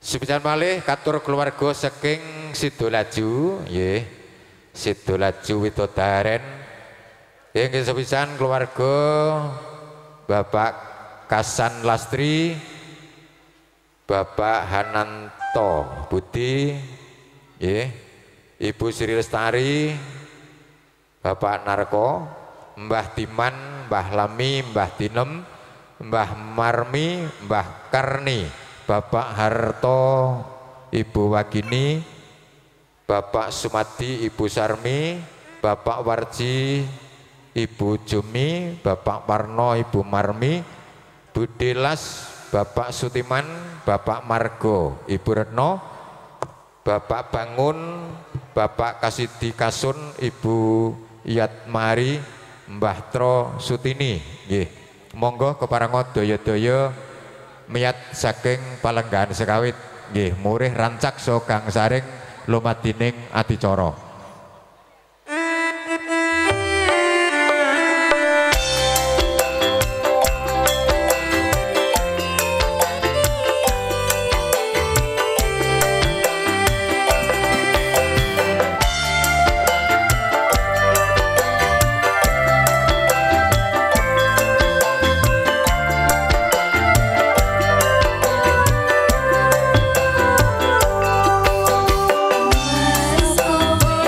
Sepisan malih katur keluarga saking Sidolaju nggih. Sidolaju Widodaren. Nggih sepisan keluarga Bapak Kasan Lastri, Bapak Hananto Budi, nggih. Ibu Sri Lestari, Bapak Narko, Mbah Diman, Mbah Lami, Mbah Dinem, Mbah Marmi, Mbah Karni, Bapak Harto, Ibu Wagini, Bapak Sumadi, Ibu Sarmi, Bapak Warji, Ibu Jumi, Bapak Parno, Ibu Marmi, Bu Delas, Bapak Sutiman, Bapak Margo, Ibu Retno, Bapak Bangun, Bapak Kasidi Kasun, Ibu Yatmari, Mbah Tro Sutini, nggih. Monggo keparenga daya-daya miyat saking palenggahan sekawit, nggih, murih rancak so kang saring lumadining adicara. Mas kowe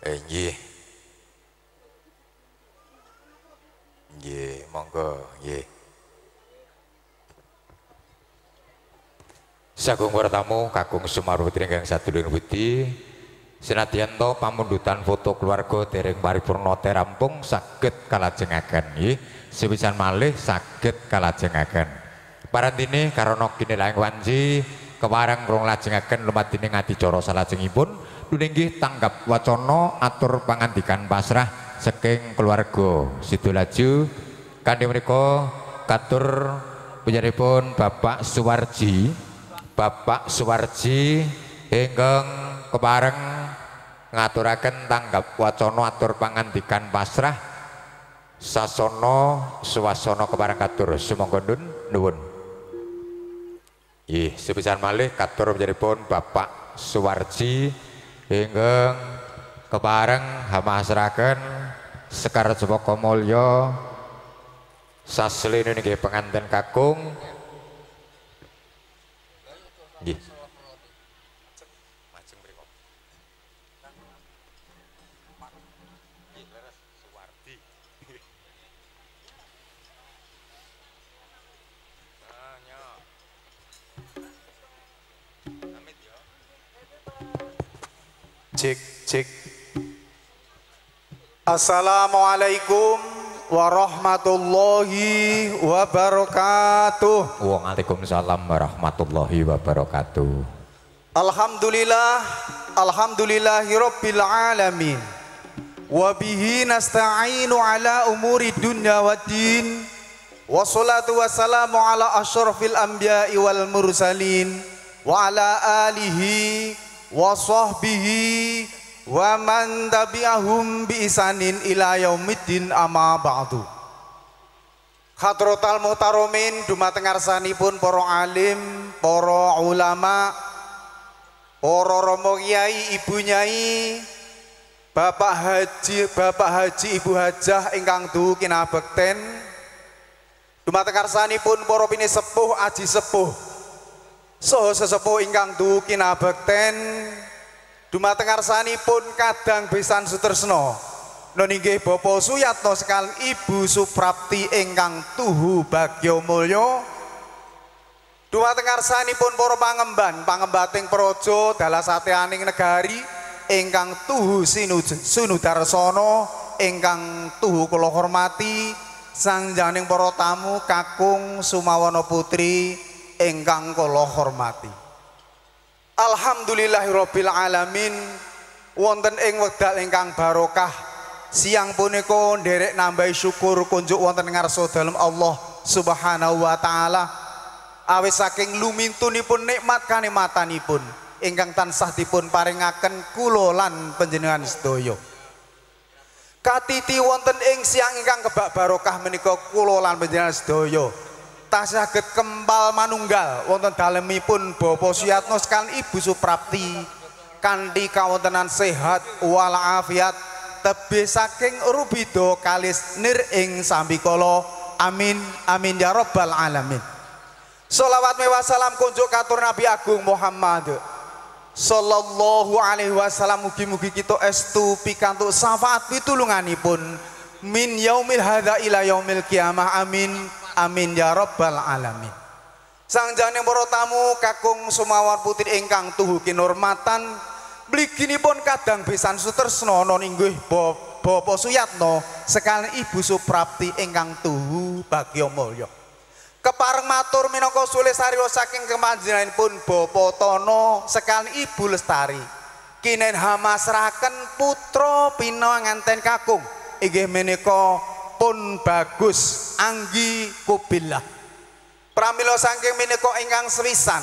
Nggih. Nggih, monggo nggih. Sagung para tamu kakung Sumarwati ingkang sadulur budi, senadyan to pamundutan foto keluarga dereng paripurna rampung saged kalajengaken nggih. Sepisan malih saged kalajengaken. Parantine karana kinelaing wanci kepareng rong lajengaken lumadine ngadicara salajengipun dunenggih tanggap wacana atur pangandikan pasrah saking keluarga Sidolaju kanthi menika katur panjenenganipun Bapak Suwarji ingkang kepareng ngaturaken tanggap wacana atur pangandikan pasrah sasana swasana kepareng katur sumangga nuwun. Nggih, sepisan malih katur panjenenganipun Bapak Suwarji ingkang kepareng hamasraken sekar Jepaka Mulya sasline nggih penganten kakung. Nggih. Majeng mriku. Nggih, leres Suwardi. Amit ya. Cek cek. Assalamualaikum warahmatullahi wabarakatuh. Waalaikumsalam warahmatullahi wabarakatuh. Alhamdulillah, alhamdulillahirabbil alamin. Wa bihi nasta'inu ala umuri dunya waddin. Wassalatu wassalamu ala asyrafil anbiya'i wal mursalin wa ala alihi wa sahbihi wa man tabi'ahum bi isanin ila yaumiddin amma ba'du. Hadratal muhtaromin dumateng ngarsanipun para alim, para ulama, para romo kiai, ibu nyai, bapak haji, ibu hajah ingkang duh kinabekten, dumateng ngarsanipun para pinisepuh, aji sepuh, saha sesepuh ingkang duh kinabekten, dumateng ngarsanipun kadang besan sutresna nggih Bapak Suyatno sekalian Ibu Suprapti ingkang tuhu bagya mulya, dumateng ngarsanipun para pangembating praja dalasateaning negari ingkang tuhu sinudarsana ingkang tuhu kula hormati, sangjaning para tamu kakung Sumawana Putri ingkang kula hormati. Alhamdulillahirabbil alamin, wonten ing wekdal ingkang barokah siang punika nderek nambahi syukur kunjuk wonten ngarsa dalem Allah Subhanahu wa taala awis saking lumintunipun nikmat kanikmatanipun ingkang tansah dipun paringaken kula lan panjenengan sedaya. Katiti wonten ing siang ingkang kebak barokah menika kula lan panjenengan sedaya tasaged kempal manunggal wonten dalemipun Bapak Suyatno sekalian Ibu Suprapti kanthi kawontenan sehat walafiat tebih saking rubida kalis nir ing sambikala. Amin amin ya rabbal alamin. Sholawat mewah salam kunjuk katur Nabi Agung Muhammad sallallahu alaihi wasallam, mugi-mugi kita estu pikantuk syafaat pitulunganipun min yaumil hadza ila yaumil qiyamah. Amin amin ya rabbal alamin. Sangjaning para tamu kakung Sumawar Putri ingkang tuhu kinurmatan, mliginipun kadang besan sutresna inggih Bapak Suyatno sekalian Ibu Suprapti ingkang tuhu bagya mulya. Kepareng matur minangka sulih sariwa saking kepanjenenganipun Bapak Tono sekalian Ibu Lestari kinen hamasraken putra pinanganten kakung inggih menika pun bagus anggi kubillah. Pramila saking menika ingkang sewisan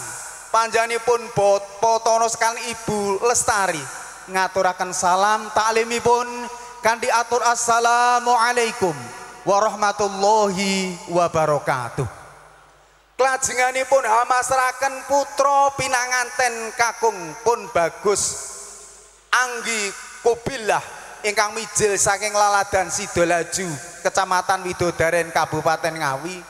panjenenganipun Bapak Tono sekalian Ibu Lestari ngaturaken salam taklimipun kanthi atur assalamualaikum warahmatullahi wabarakatuh. Klajenganipun hamasraken putra pinanganten kakung pun bagus anggi kubillah ingkang mijil saking Laladan Sidolaju, Kecamatan Widodaren, Kabupaten Ngawi.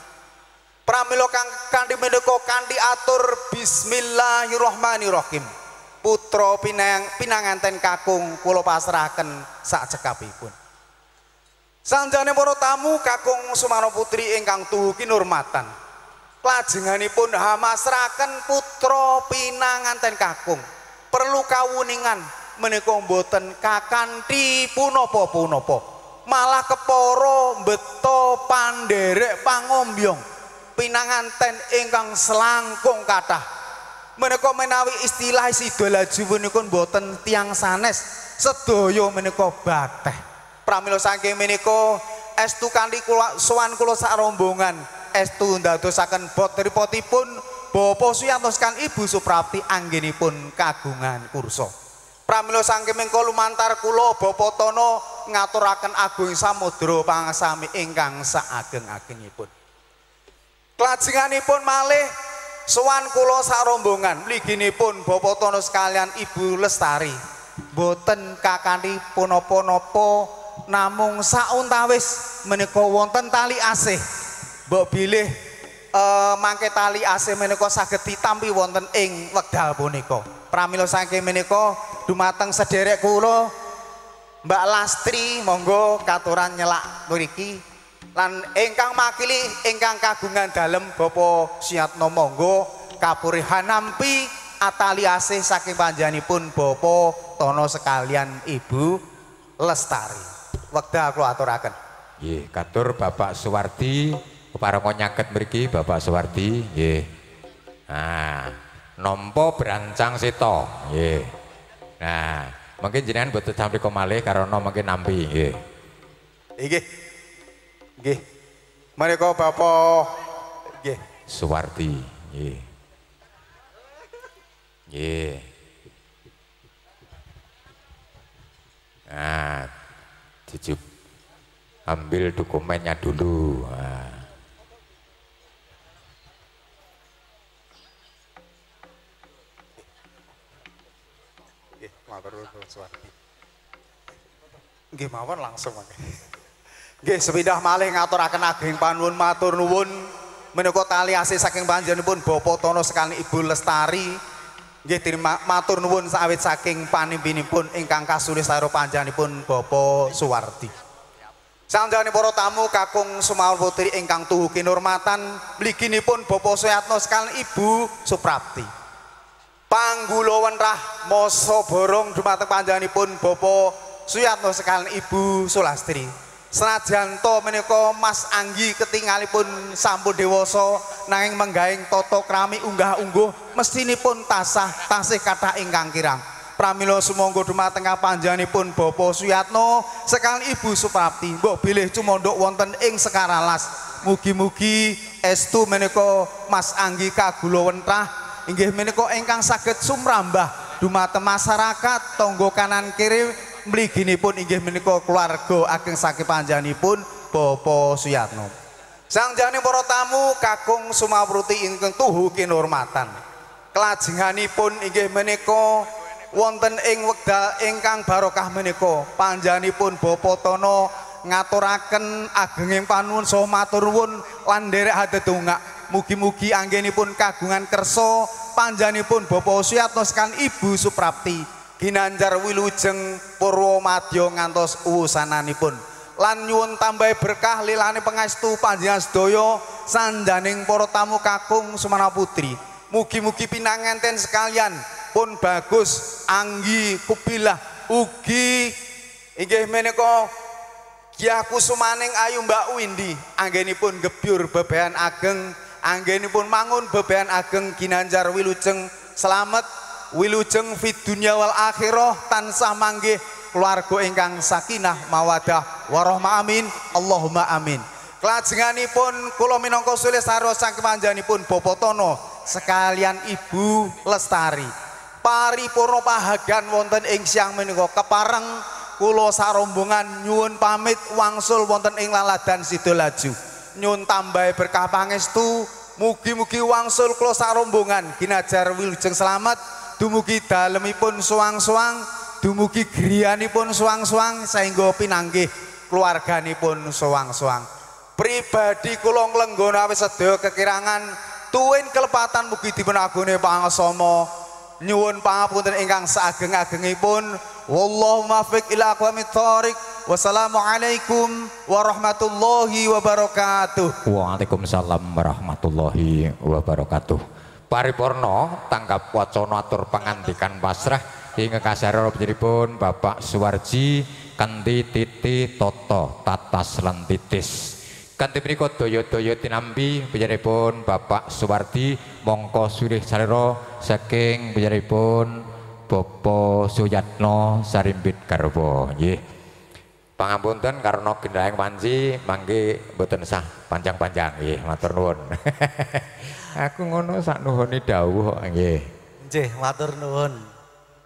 Pramila kanthi menika kanthi atur bismillahirrahmanirrahim. putra pinanganten kakung kula pasrahaken sak cekapipun. Sanjane para tamu kakung Sumarno Putri ingkang tuhu kinurmatan. Lajenganipun hamasraken putra pinanganten kakung. Perlu kawuningan menika mboten kakanthi punapa-punapa. Malah kepara mbeta panderek pangombyong pinanganten ingkang selangkung kathah. Menika menawi istilah Sida Laju menika mboten tiyang sanes, sedaya menika bateh. Pramila saking menika estu kanthi kula sowan kula sak rombongan estu ndadosaken botripotipun Bapak Suyantos kan Ibu Suprapti anggenipun kagungan kursa. Pramila saking menika lumantar kula Bapak Tono ngaturaken agung samudra pangasami ingkang saageng-agengipun. Klajenganipun malih sowan kula sak rombongan mliginipun Bapak Tono sekalian Ibu Lestari boten kakanthi punapa-napa namung sauntawis menika wonten tali asih mbok bilih mangke tali asih menika saged ditampi wonten ing wekdal punika. Pramila saking menika dumateng sederek kula Mbak Lastri monggo katuran nyelak mriki lan ingkang makili ingkang kagungan dalem Bapak Suyatno monggo kapurihan nampi atali asih saking panjenenganipun Bapak Tono sekalian Ibu Lestari. Wekdal kula aturaken. Nggih, katur Bapak Suwardi keparenga nyaket mriki Bapak Suwardi nggih. Nah, nampa berancang seta nggih. Nah, mungkin jenengan boten sampe malih karena mungkin nampi nggih. Nggih. Nggih. Menika Bapak nggih Suwardi nggih. Nggih. Nah, Cucup ambil dokumennya dulu. Nah. Nggih mawon langsung mangke. Nggih sepindah malih ngaturaken ageng panuwun matur nuwun menika tali asih saking panjenenganipun Bapak Tono sekalian Ibu Lestari. Nggih terima matur nuwun sawit saking panimpinipun ingkang kasulis karo panjenenganipun Bapak Suwardi. Sanjane para tamu kakung Sumarno Putri ingkang tuhu kinurmatan mliginipun Bapak Suyatno sekalian Ibu Suprapti. Panggula wenrah masa borong dumateng panjenenganipun Bapak Suyatno sekalian Ibu Sulastri. Senajan to menika Mas Anggi ketingalipun sampun dewasa nanging menggaing tata krami unggah-ungguh mestinipun tasih kathah ingkang kirang. Pramila sumangga dumateng panjenenganipun Bapak Suyatno sekalian Ibu Suprapti mbok bilih cumandhuk wonten ing sekaralas. Mugi-mugi estu menika Mas Anggi kagula wentrah inggih menika ingkang saged sumrambah dumateng masyarakat tangga kanan kiri mliginipun inggih menika keluarga ageng saking panjenenganipun Bapak Suyatno. Sangjane para tamu kakung Sumarno Putri ingkang tuhu kinurmatan. Kelajenganipun inggih menika wonten ing wekdal ingkang barokah menika panjenenganipun Bapak Tono ngaturaken agenging panuwun saha matur nuwun lan nderek hadedongak mugi-mugi anggenipun kagungan kersa panjenenganipun Bapak Suyatno sekalian Ibu Suprapti ginanjar wilujeng Purwomadya ngantos uwusananipun lan nyuwun tambah berkah lilane pangestu panjenengan sedaya sanjaning para tamu kakung Sumarno Putri. Mugi-mugi pinanganten sekalian pun bagus anggi kubilah ugi inggih menika Kyah Kusumaning Ayu Mbak Windy anggenipun gebyur bebean ageng anggenipun mangun bebean ageng ginanjar wilujeng slamet wilujeng fid dunya wal akhirah tansah manggih keluarga ingkang sakinah mawadah warahmah amin Allahumma amin. Kelajenganipun kula minangka sulih sarwa saking panjenenganipun Bapak Tono sekalian Ibu Lestari paripurna pahagan wonten ing siang menika kepareng kula sarombongan nyuwun pamit wangsul wonten ing laladan Sida Laju nyuwun tambah berkah pangestu mugi-mugi wangsul kula sarombongan ginajar wilujeng slamet dumugi dalemipun suwang-suwang dumugi griyanipun suwang-suwang saengga pinanggih keluarganipun suwang-suwang. Pribadi kula nglenggono awis sedaya kekirangan tuwin kelepatan mugi dipun agune pangasama nyuwun pangapunten ingkang saageng-agengipun. Wallahu muwaffiq ila aqwamit thoriq. Wassalamualaikum warahmatullahi wabarakatuh. Waalaikumsalam warahmatullahi wabarakatuh. Paripurna tanggap wacana atur pangandikan pasrah ing kasara panjenenganipun Bapak Suwarji kanthi titi toto tatas lan titis. Kanthi menika daya-daya tinampi panjenenganipun Bapak Suwardi mongko sirih salira saking panjenenganipun Bapak Suyatno Sarimbit Garwa nggih. Pangapunten karena gendahing panci mangke mboten sah panjang-panjang nggih matur nuwun. Aku ngono sak nuhune dawuh kok nggih. Nggih, matur nuwun.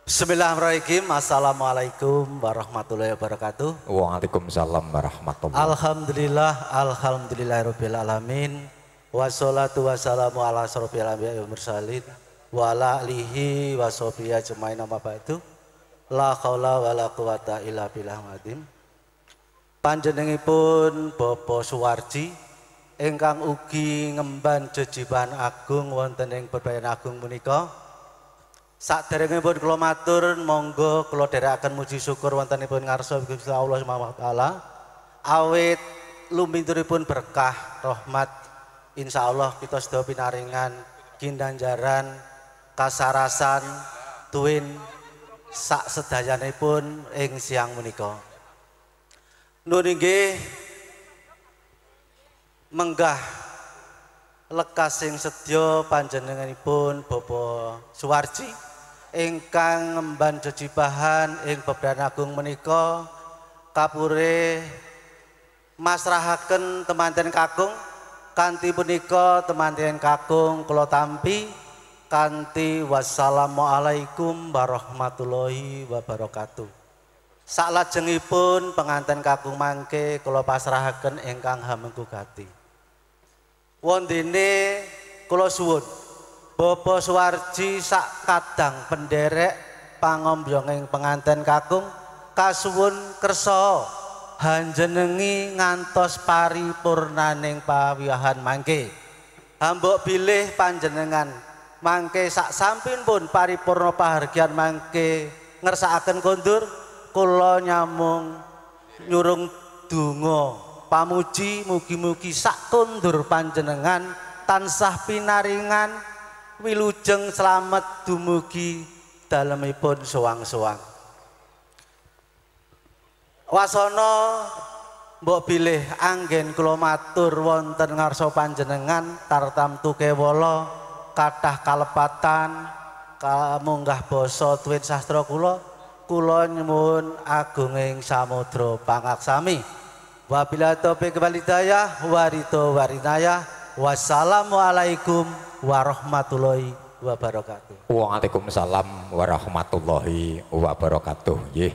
Bismillahirrahmanirrahim. Assalamualaikum warahmatullahi wabarakatuh. Waalaikumsalam warahmatullahi. Alhamdulillah, alhamdulillahirabbil alamin. Wassalatu wassalamu ala asyrofil anbiya'i wal mursalin wa ala alihi washabihi ajmain amma ba'du. La haula wala quwata illa billah azim. Panjenenganipun Bapak Suwarji ingkang ugi ngemban jejibahan agung wonten ing bebayan agung punika. Saderengipun kula matur monggo kula dherekaken muji syukur wontenipun ngarsa Gusti Allah Subhanahu wa taala. Awit luminturipun berkah rahmat insyaallah kita sedaya pinaringan kindanjaran kasarasan tuwin sak sedayanipun ing siang menika. Nun inggih menggah lekas sing sedya panjenenganipun Bapak Suwarji ingkang ngemban jejibahan ing bebayan agung menika kapure masrahaken temanten kakung kanthi punika temanten kakung kula tampi kanthi wassalamualaikum warahmatullahi wabarakatuh. Salajengipun penganten kakung mangke kula pasrahaken ingkang hamengkugati. Wondene kula suwun Bapak Suwarji sak kadang penderek pangombyonging penganten kakung kasuwun kersa hanjenengi ngantos paripurnaning pawiyahan mangke. Hambuk bilih panjenengan mangke sak sampinipun paripurna pahargyan mangke ngersakaken kondur kula nyamung nyurung donga pamuji mugi-mugi sak kondur panjenengan tansah pinaringan wilujeng slamet dumugi dalemipun soang-soang. Wasana mbok bilih anggen kula matur wonten ngarsa panjenengan tartamtu kewala kathah kalepatan kamunggah basa tuwin sastra kula nyuwun agunging samudra pangaksami. Wabillahi taufiq wal hidayah warito warinayah. Wassalamualaikum warahmatullahi wabarakatuh. Waalaikumsalam warahmatullahi wabarakatuh. Nggih.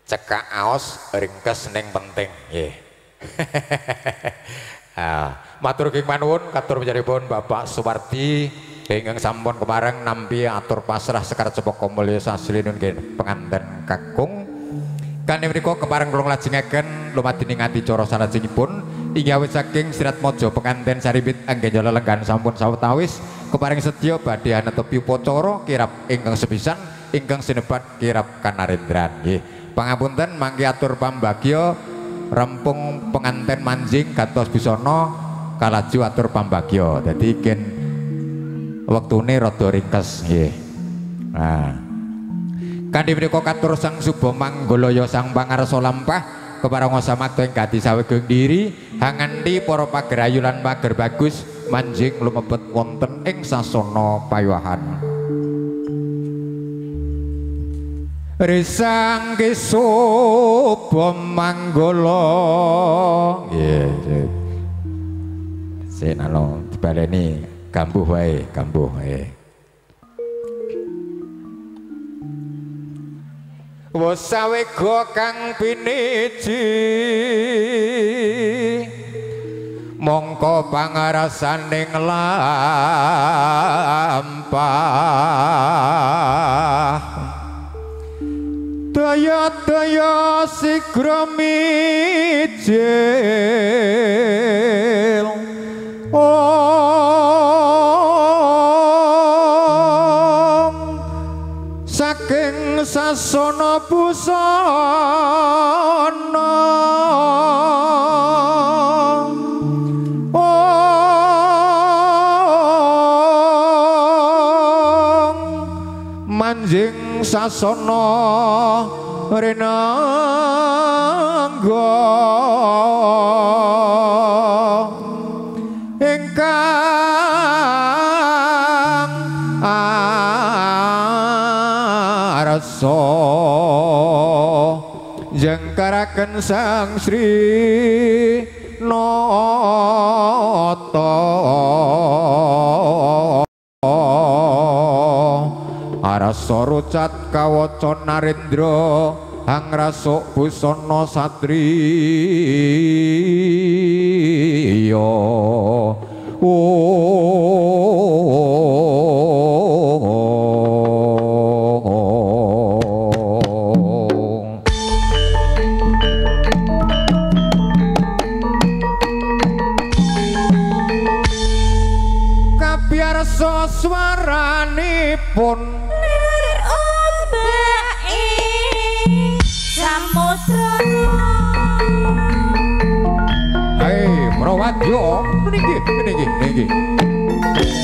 Cekak aos ringkes ning penting nggih. Matur kenging panuwun katur panjenenganipun Bapak Suwardi ingkang sampun kemareng nampi atur pasrah sekar cepaka mulya saslinun nggih penganten kakung. Kanthi menika kepareng kula lajengaken lumadini ngati cara salajengipun inggih saking Sirat Maja penganten Sarimbit anggenjala lenggan sampun sawetawis kepareng sedya badhe anetepi upacara kirab ingkang sepisan ingkang sinebat kirab kanarendran nggih. Pangapunten mangke atur pambagya rempung penganten manjing gantos busana kalaju atur pambagya. Dadi ken wektune rada ringkes nggih. Nah, kanthi menika katur sang suba manggolaya sang pangarsa lampah kepareng samakta ing gati sawegeng diri hanganti para pagerayu lan pager bagus manjing lumebet wonten ing sasana payahan. Risang suba manggala nggih. Senalo dibaleni gambuh wae, gambuh wae. Wasawega kang piniji mongko pangarasaning lampah daya-daya sigra mijil saking sasana busana manjing sasana renangga ingkang arsa jengkaraken Sang Sri Nata arasa rucat kawaca narendra hangrasuk busana satriya kabiyarsa swaranipun Prawadya niki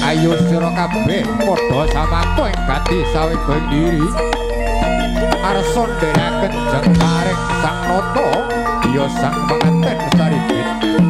ayo sira kabeh padha samangko ing gati sawega diri arsa ndherekaken jengkaring Sang Nata ya sang panganten saripit niki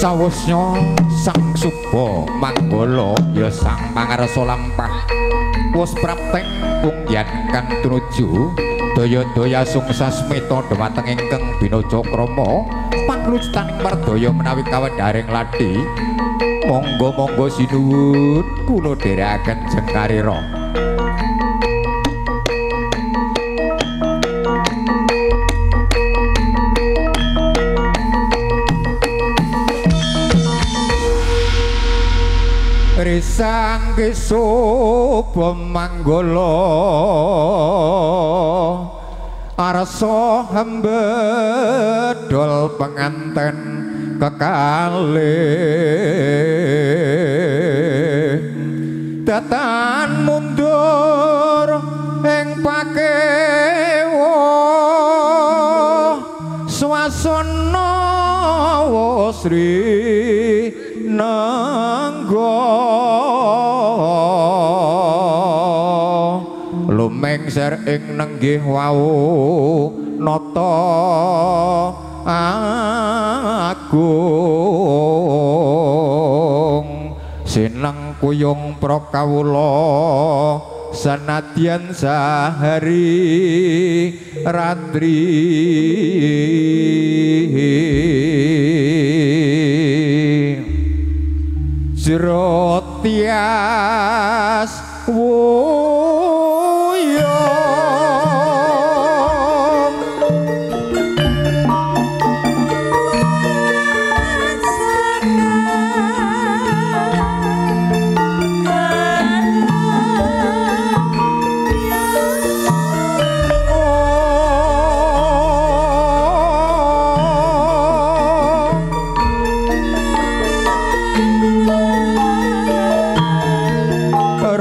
sawusnya Sang Suba Manggala ya sang pangarsa lampah wis prapteng pungyan kan tunuju daya-daya sungsas meta dhumateng ingkang binacakrama panglustaning mardaya menawi kawendaring ladhi monggo-monggo sinuwun kula dherekaken jengkarira Sang Suba Manggala arsa hembedol penganten kekalih datan mundur ing pakewa swasana Sri Nangga lumengser ing nenggih wau nata agung sineng kuyung prakawula sanadyan sahari ratri jero tias wuyong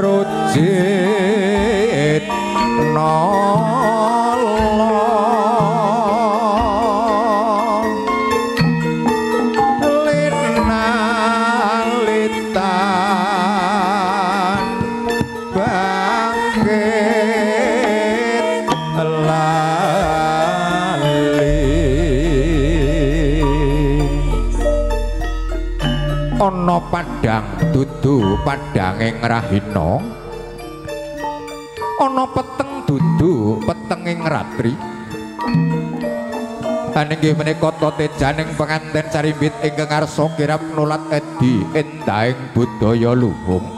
rujit nolong linalitan bangkit lali ana padang dudu padanging rahina ana peteng dudu petenging ratri anenggih menika tejaning penganten Sarimbit ingkang ngarsa kirap nulat edi endahing budaya luhung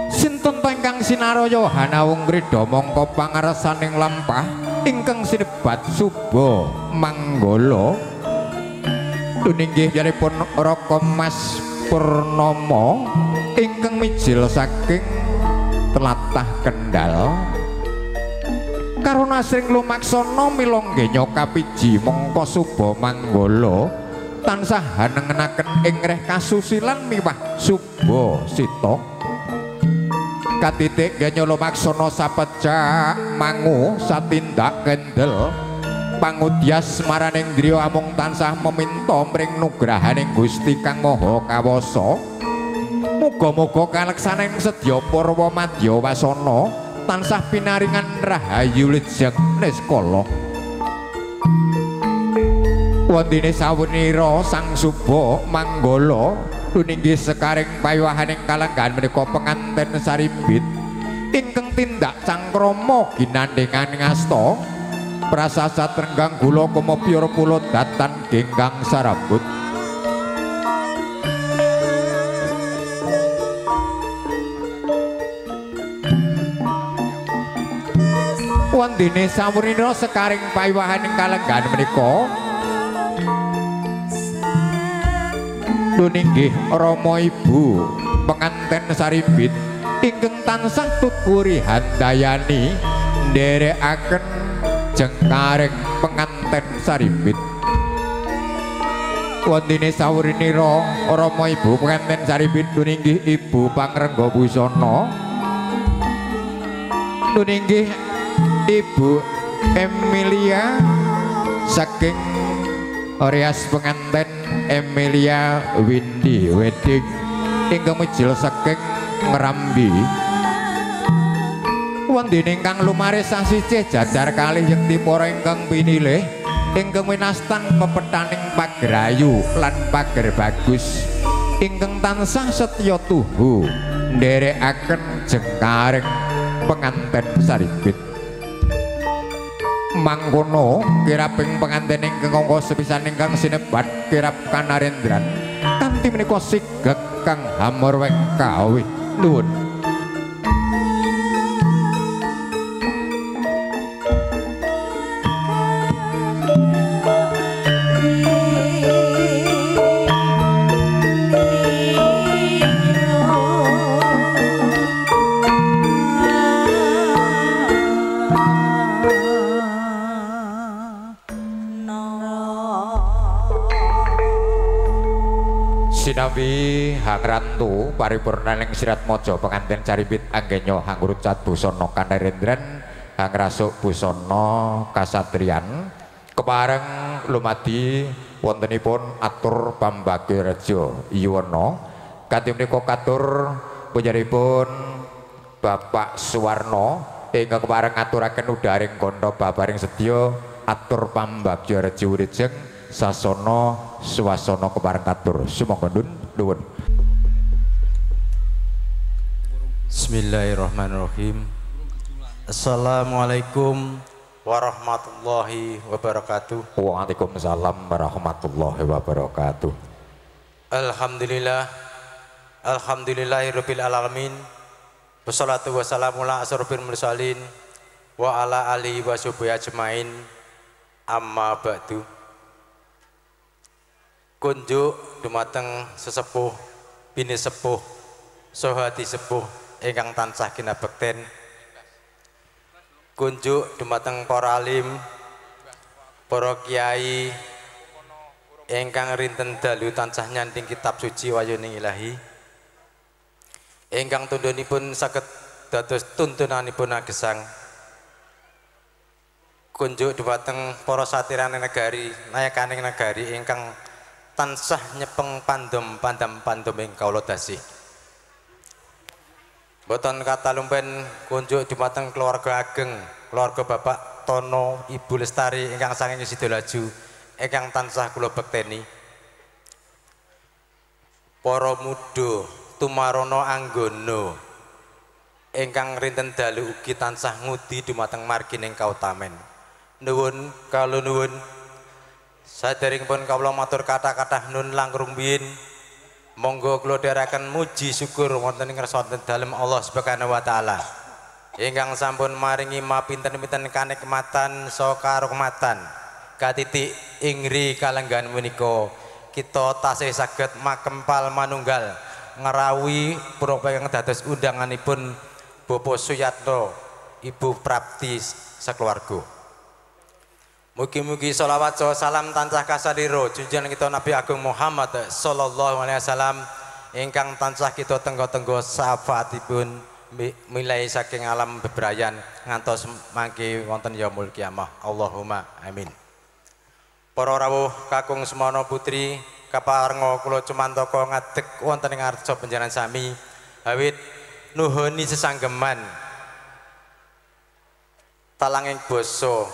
sinten ta ingkang sinaraya hanawung krida mangka pangarsaning lampah ingkang sinebat Suba Manggala tuninggih yaripun Raka Mas Purnama ingkang mijil saking tlatah Kendal karuna asring lumaksana mila nggenya kapiji mangka Suba Manggala tansah hanengenaken ing reh kasusilan miwah Suba Sita katitik nggenya lumaksana sapecak mangu satindak kendel pangudyas maraning driya amung tansah meminta mring nugrahaning Gusti Kang Maha Kawasa muga-muga kaleksaning sedya Purwa Madya Wasana tansah pinaringan rahayu lejeng niskala wondene sawenira Sang Suba Manggala tuninggih sekaring payawahaning kalenggan menika penganten Sarimbit ingkang tindak cangkrama ginandhengan ngasta prasasat renggang gula kumapyur pulo datan genggang sarambut wondene sawenira sekaring payawahaning kalenggan menika tuninggih Rama Ibu penganten Sarimbit ingkang tansah tuturi handayani nderekaken jengkaring penganten Sarimbit wondene sawenira Rama Ibu penganten Sarimbit tuninggih Ibu Pangrengga Busana tuninggih Ibu Emilia saking Rias penganten Emilia Windy Wedding ingkang mijil saking Ngrambi wondene ingkang lumares sasi jajar kalih yekti para ingkang pinilih ingkang winastan pepetaning pagrayu lan pager bagus ingkang tansah setya tuhu nderekaken jengkaring penganten Sarimbit mangkono kiraping penganten ingkang angka sepisan ingkang sinebat kirap Kanarendran kanthi menika sigeg kang hamurweng kawih nuwun Sinambi Hang Rantu paripurnaning sirat maja penganten Sarimbit anggenya Hang Rucat Busana Kanarendran Hang Rasuk Busana Kasatriyan kepareng lumadi wontenipun atur Pambagiraja Yuwana kanthi menika katur pujaripun Bapak Suwarno ingkang kepareng aturaken udaring kantha babaring sedya atur Pambagiraja Wilujeng sasana swasana kepareng katur sumangga nuwun. Bismillahirrahmanirrahim. Assalamualaikum warahmatullahi wabarakatuh. Waalaikumsalam warahmatullahi wabarakatuh. Alhamdulillah, alhamdulillahirabbil alamin. Wassalatu wassalamu ala asrofil mursalin wa ala alihi wa sahbihi ajmain. Amma ba'du. Kunjuk dumateng sesepuh bini sepuh sohati sepuh ingkang tansah kinabekten. Kunjuk dumateng para alim, para kiai ingkang rinten dalu tansah nyanding kitab suci wayuning ilahi, ingkang tundhonipun saged dados tuntunanipun agesang. Kunjuk dumateng para satirane negari, nayakaning negari ingkang tansah nyepeng pandom ing kawula dasih. Boten katalumpen kunjuk dumateng keluarga ageng, keluarga Bapak Tono, Ibu Lestari ingkang saking Sidolaju ingkang tansah kula bekteni. Para muda tumarono anggono ingkang rinten dalu ugi tansah ngudi dumateng margining kautamen. Nuwun kala nuwun saderengipun kawula matur kathah-kathah nun langkung rumiyin. Monggo kula dherekaken muji syukur wonten ing ngarsa dalem Allah Subhanahu wa taala ingkang sampun maringi mapinten-pinten kanikmatan saha karahmatan katitik ingri kalenggan menika kita tasih saged makempal manunggal ngerawi punapa ingkang dados undanganipun Bapak Suyatno Ibu Prapti sakeluarga. Mugi-mugi sholawat salam tansah kasadiro junjungan kita Nabi Agung Muhammad sallallahu alaihi wasallam ingkang tansah kita tenggo-tenggo syafaatipun milai saking alam bebrayan ngantos mangke wonten yaumul kiamah. Allahumma amin. Para rawuh kakung semana putri kaparenga kula cumantaka ngadeg wonten ing arca panjenengan sami awit nuhuni sesanggeman talanging basa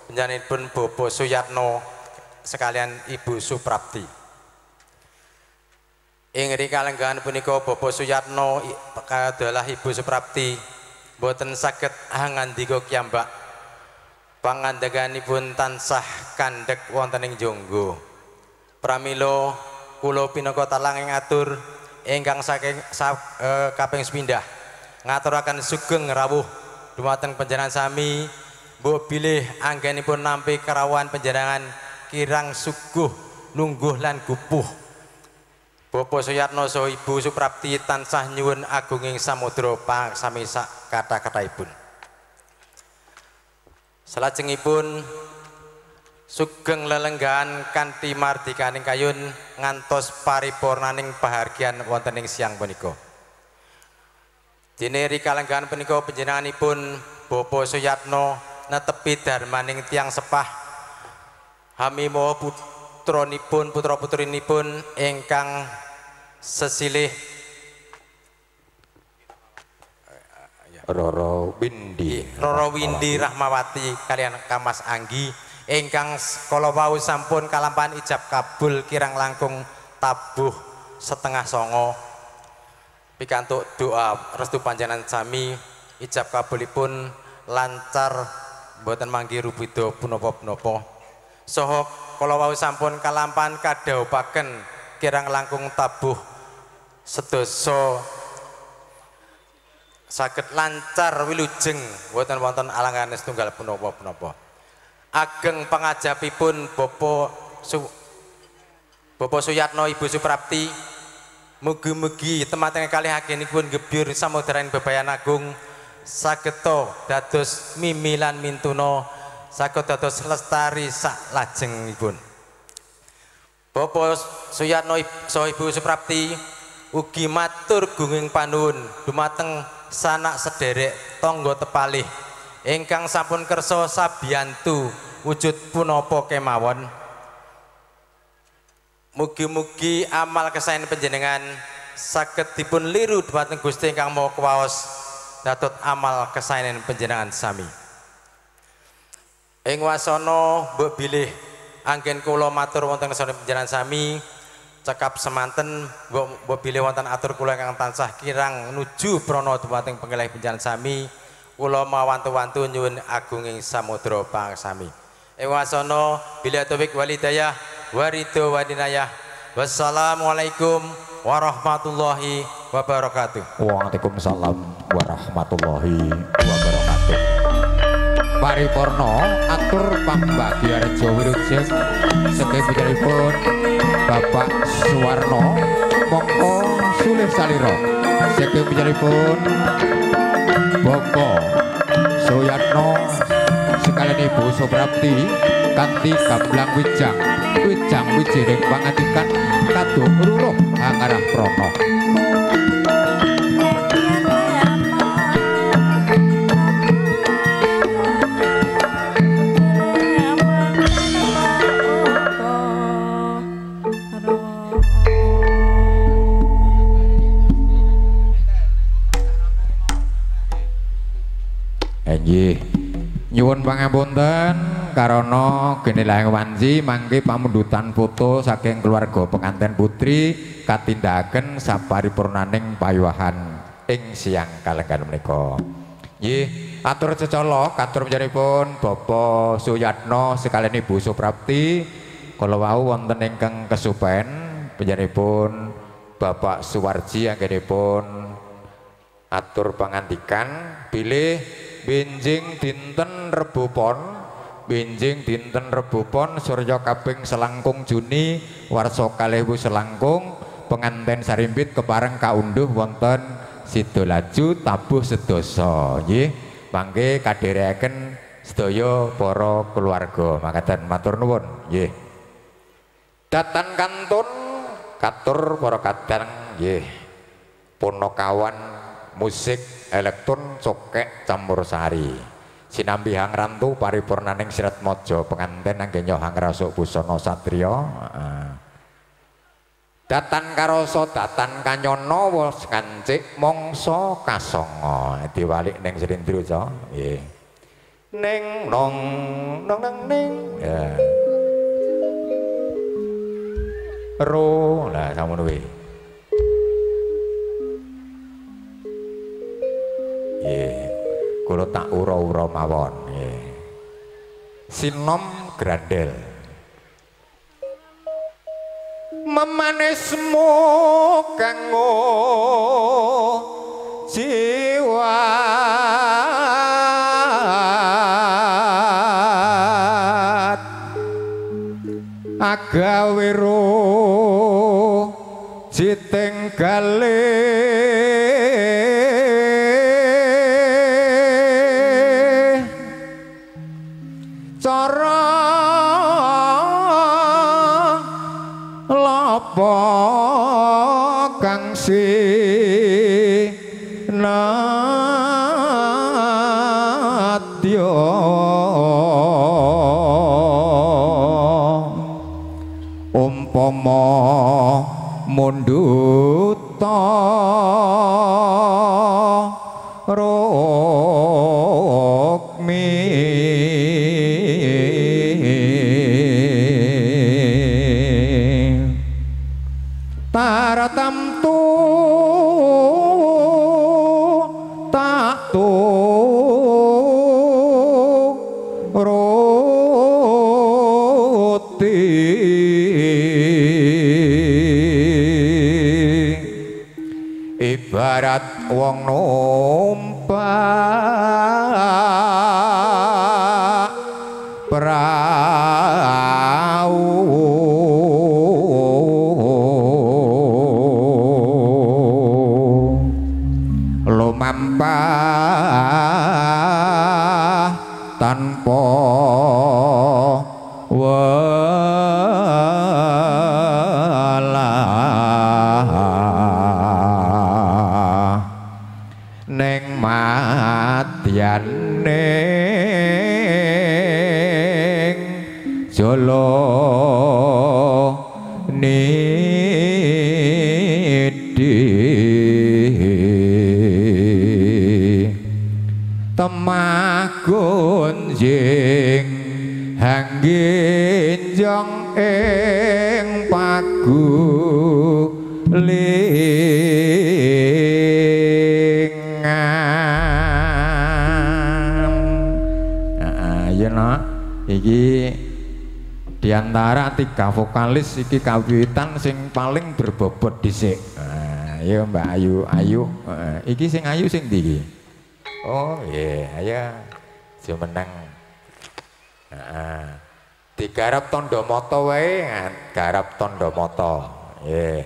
panjenenganipun Bapak Suyatno sekalian Ibu Suprapti. Ing kalenggahan punika Bapak Suyatno adalah Ibu Suprapti boten saged ngandika kiyambak. Pangandaganipun tansah kandhek wonten ing jonggo. Pramila kula pinaka talanging atur ingkang saking kaping sepindhah ngaturaken sugeng rawuh dumateng panjenengan sami. Mbok bilih anggenipun nampi kerawan panjenengan kirang suguh lungguh lan gupuh. Bapak Suyatno saha Ibu Suprapti tansah nyuwun agunging samudra pangsami sak kathah-kathahipun. Salajengipun sugeng lelenggahan kanthi mardikaning kayun ngantos paripurnaning pahargyan wonten ing siang punika. Dene rikalenggahan punika panjenenganipun Bapak Suyatno netepi darmaning tiang sepah hamimo putranipun putra-putrinipun ingkang sesilih Roro Windi Rahmawati kalian Kamas Anggi ingkang kala wau sampun kalampahan ijab kabul kirang langkung tabuh setengah songo pikantuk doa restu panjenengan sami ijab kabulipun lancar mboten manggi rubida punapa-punapa saha kala wau sampun kalampahan kadhaupaken kirang langkung tabuh sedasa saged lancar wilujeng mboten wonten alangan setunggal punapa-punapa. Ageng pangajapipun Bapak Suyatno Ibu Suprapti mugi-mugi temateng kalih agenipun gebyur samudraning bebayan agung sageta dados mimi lan mintuna saged dados lestari sak lajengipun. Bapak Suyatno saha Ibu Suprapti ugi matur gunging panuwun dumateng sanak sederek tangga tepalih ingkang sampun kersa sabiyantu wujud punapa kemawon. Mugi-mugi amal kesaen panjenengan saged dipun liru dumateng Gusti ingkang Maha Kuwaos dados amal kesaenan panjenengan sami. Ing wasana mbok bilih anggen kula matur wonten ngarsa panjenengan sami cekap semanten mbok bilih wonten atur kula ingkang tansah kirang nuju prana dumateng pengelih panjenengan sami kula mawantu-wantu nyuwun agunging samudra pangsami. Ing wasana bilih taufik walidayah warido wadinayah Wassalamualaikum warahmatullahi wabarakatuh. Waalaikumsalam warahmatullahi wabarakatuh. Paripurna atur pambagya reja wilujeng saking pujaripun Bapak Suwarno mongko sulih salira saking pujaripun Bapak Soyatno sekalian Ibu Suprapti kanthi gamblang wijang wijining pangandikan kaduh ruruh hangarah prana. Nggih, nyuwun pangapunten karana genilah wanci mangke pamundutan foto saking keluarga pengantin putri katindakaken saparipurnaning payuhan ing siang kalenggan menika. Nggih, atur cecala katur panjenenganipun Bapak Suyatno sekalian Ibu Suprapti kala wau wonten ingkang kesupen panjenenganipun Bapak Suwarji anggenipun atur pangandikan bilih benjing dinten Rebo Pon, benjing dinten Rebo Pon Surya kaping selangkung Juni warsa 2000 selangkung penganten sarimbit kepareng kaunduh wonten Sidolaju tabuh sedasa. Nggih, mangke kadherekaken sedaya para keluarga. Makaten matur nuwun. Nggih. Datan kantun katur para kadang nggih. Punakawan musik elektron cokek campur sari sinambi hang rantu paripurnaning sirat mojo penganten anggenyo hang rasuk busana satria datan karoso datan kanyono wos kancik mongso kasongo diwalik ning Srindruja nggih ning nong nong nang ning ya ro lah samono kuwi. Kula tak ura-ura mawon sinom grandel memanismu kanggo jiwa agawe ro jiting munduta rokmi taratamtu tak tu ibarat wong numpak prau lumampah tanpa ning jolo nidi temah gunjing hangginjong ing pagu iki Di antara 3 vokalis iki kawitan sing paling berbobot dhisik. Nah, ya Mbak Ayu. Iki sing ayu sing ndi iki? Oh, iya, ayo. Jumeneng. Heeh. Digarap tondo moto wae, garap tondo moto. Nggih.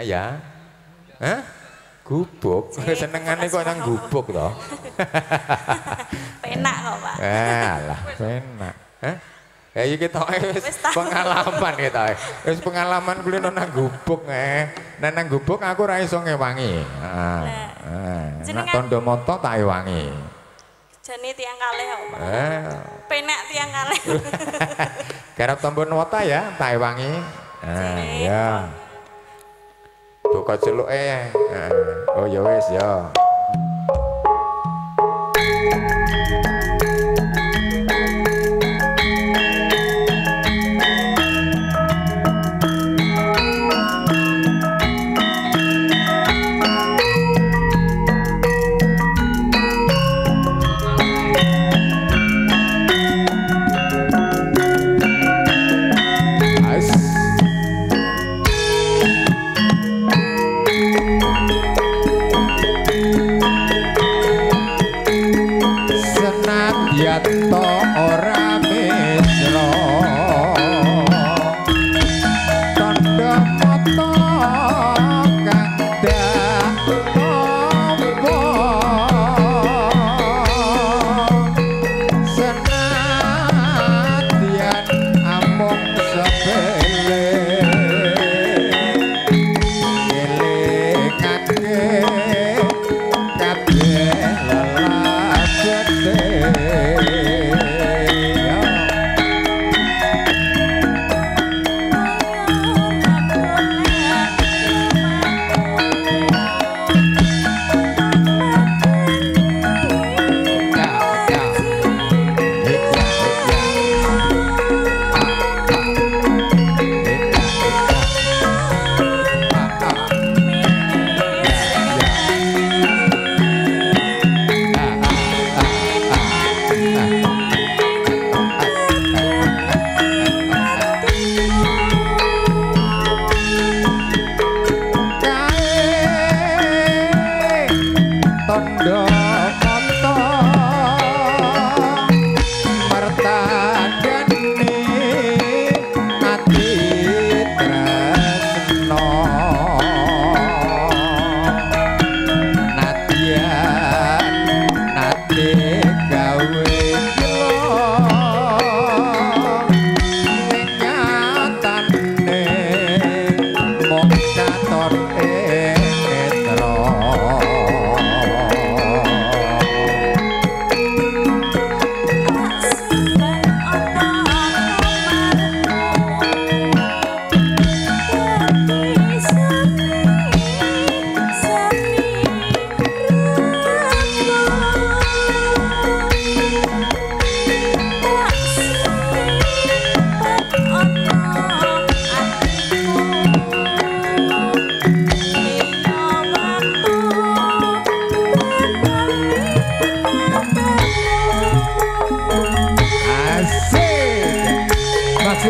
Ya. Hah? Gubuk. Senengane kok nang gubuk to. Penak kok, Pak. Alah, penak. Hah? Ya iki tok wis pengalaman kita. Wis pengalaman kulino nang gubuk nang gubuk aku ora iso ngewangi. Heeh. Nek tondo moto tak ewangi. Jane tiang kalih kok, Pak. Penak tiang kalih. Garap tombon wota ya, tak ewangi. Ya. Buka celuke. Oh ya wis ya.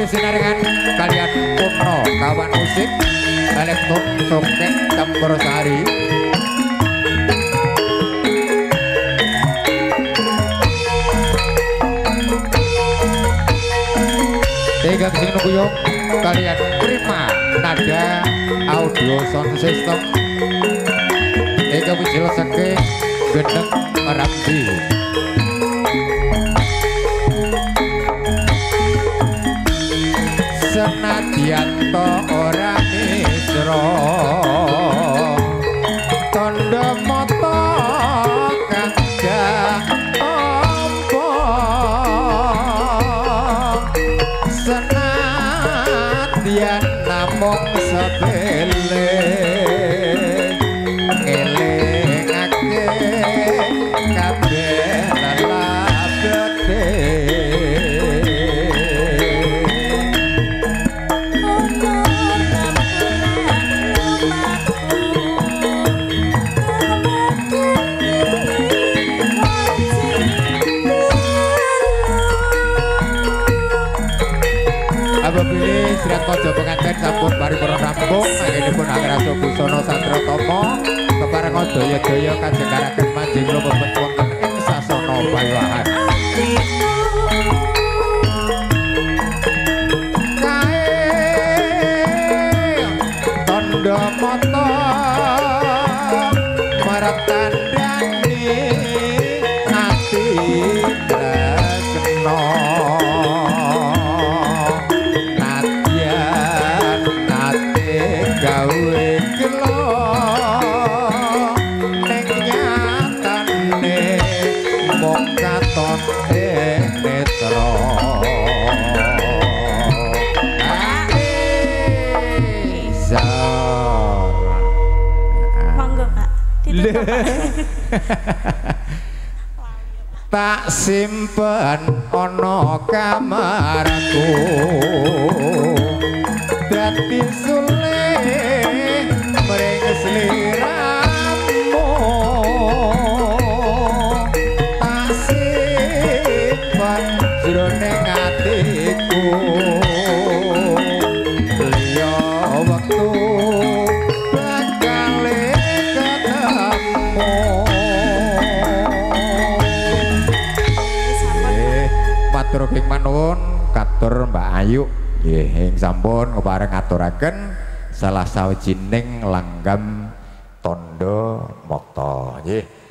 Sinaringan kalian Purno kawan musik elektron songkeng campur sari tiga kesini nunggu kalian Prima Nada Audio Sound System tiga wujil seke gendeng Ramzi senadyan to ora misra tondo mata kang ampa senadyan namung sepele ngelingake kabeh Istrian Mojo pengantin sampun paripurna rampung anggenipun Angraso Busana Satrio Tama kepareng daya-daya kajengaraken manjing kula wonten ing sasana Bayoahan. Tondo mata marang tandani ati tresno nadyan nate gawe gelo ning nyatane mung katon netra. Monggo, Pak. Ditutup, Pak. Tak simpen ana kamarku dadi sule mring sliramu tak simpen jroning atiku liya wektu bakal ketemu. Matur ing manuwun katur Mbak Ayu nggih ing sampun kepareng ngaturaken salah sawijining langgam tondo mata nggih.